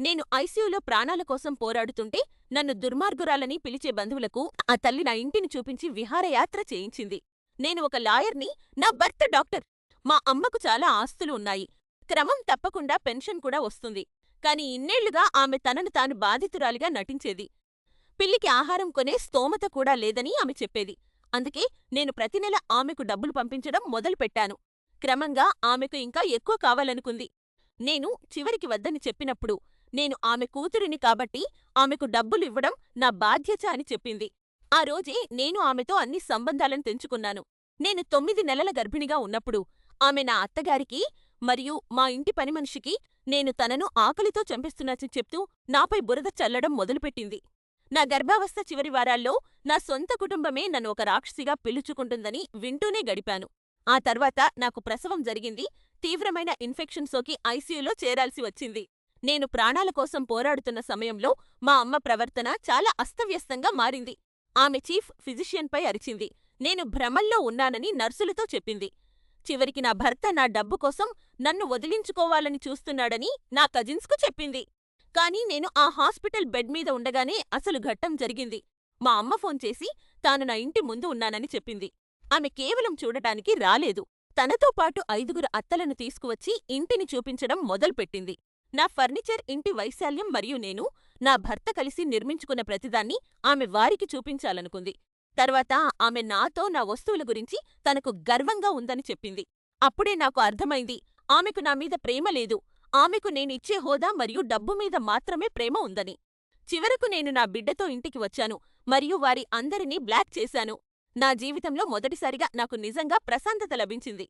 నేను ఐసీయూలో ప్రాణాల కోసం పోరాడుతుంటే నన్ను దుర్మార్గురాలని పిలిచే బంధువులకు ఆ తల్లి నా ఇంటిని చూపించి విహారయాత్ర చేయించింది. నేను ఒక లాయర్ని, నా భర్త డాక్టర్. మా అమ్మకు చాలా ఆస్తులు ఉన్నాయి. క్రమం తప్పకుండా పెన్షన్ కూడా వస్తుంది. కాని ఇన్నేళ్లుగా ఆమె తనను తాను బాధితురాలిగా నటించేది. పిల్లికి ఆహారం కొనే స్తోమత కూడా లేదని ఆమె చెప్పేది. అందుకే నేను ప్రతి నెల ఆమెకు డబ్బులు పంపించడం మొదలుపెట్టాను. క్రమంగా ఆమెకు ఇంకా ఎక్కువ కావాలనుకుంది. నేను చివరికి వద్దని చెప్పినప్పుడు నేను ఆమె కూతురిని కాబట్టి ఆమెకు డబ్బులివ్వడం నా బాధ్యత అని చెప్పింది. ఆ రోజే నేను ఆమెతో అన్ని సంబంధాలను తెంచుకున్నాను. నేను 9 నెలల గర్భిణిగా ఉన్నప్పుడు ఆమె నా అత్తగారికి మరియు మా ఇంటి పనిమనిషికి నేను తనను ఆకలితో చంపేస్తున్నట్టు చెప్తూ నాపై బురద చల్లడం మొదలుపెట్టింది. నా గర్భావస్థ చివరి వారాల్లో నా సొంత కుటుంబమే నన్ను ఒక రాక్షసిగా పిలుచుకుంటుందని వింటూనే గడిపాను. ఆ తర్వాత నాకు ప్రసవం జరిగింది. తీవ్రమైన ఇన్ఫెక్షన్ సోకి ఐసీయూలో చేరాల్సి వచ్చింది. నేను ప్రాణాల కోసం పోరాడుతున్న సమయంలో మా అమ్మ ప్రవర్తన చాలా అస్తవ్యస్తంగా మారింది. ఆమె చీఫ్ ఫిజిషియన్పై అరిచింది. నేను భ్రమల్లో ఉన్నానని నర్సులతో చెప్పింది. చివరికి నా భర్త నా డబ్బు కోసం నన్ను వదిలించుకోవాలని చూస్తున్నాడని నా కజిన్స్కు చెప్పింది. కానీ నేను ఆ హాస్పిటల్ బెడ్ మీద ఉండగానే అసలు ఘట్టం జరిగింది. మా అమ్మ ఫోన్ చేసి తాను నా ఇంటి ముందు ఉన్నానని చెప్పింది. ఆమె కేవలం చూడటానికి రాలేదు. తనతో పాటు 5గురు అత్తలను తీసుకువచ్చి ఇంటిని చూపించడం మొదలుపెట్టింది. నా ఫర్నిచర్, ఇంటి వైశాల్యం మరియు నేను, నా భర్త కలిసి నిర్మించుకున్న ప్రతిదాన్ని ఆమె వారికి చూపించాలనుకుంది. తర్వాత ఆమె నాతో నా వస్తువుల గురించి తనకు గర్వంగా ఉందని చెప్పింది. అప్పుడే నాకు అర్థమైంది ఆమెకు నా మీద ప్రేమ లేదు. ఆమెకు నేనిచ్చే హోదా మరియు డబ్బు మీద మాత్రమే ప్రేమ ఉందని. చివరకు నేను నా బిడ్డతో ఇంటికి వచ్చాను మరియు వారి అందరినీ బ్లాక్ చేశాను. నా జీవితంలో మొదటిసారిగా నాకు నిజంగా ప్రశాంతత లభించింది.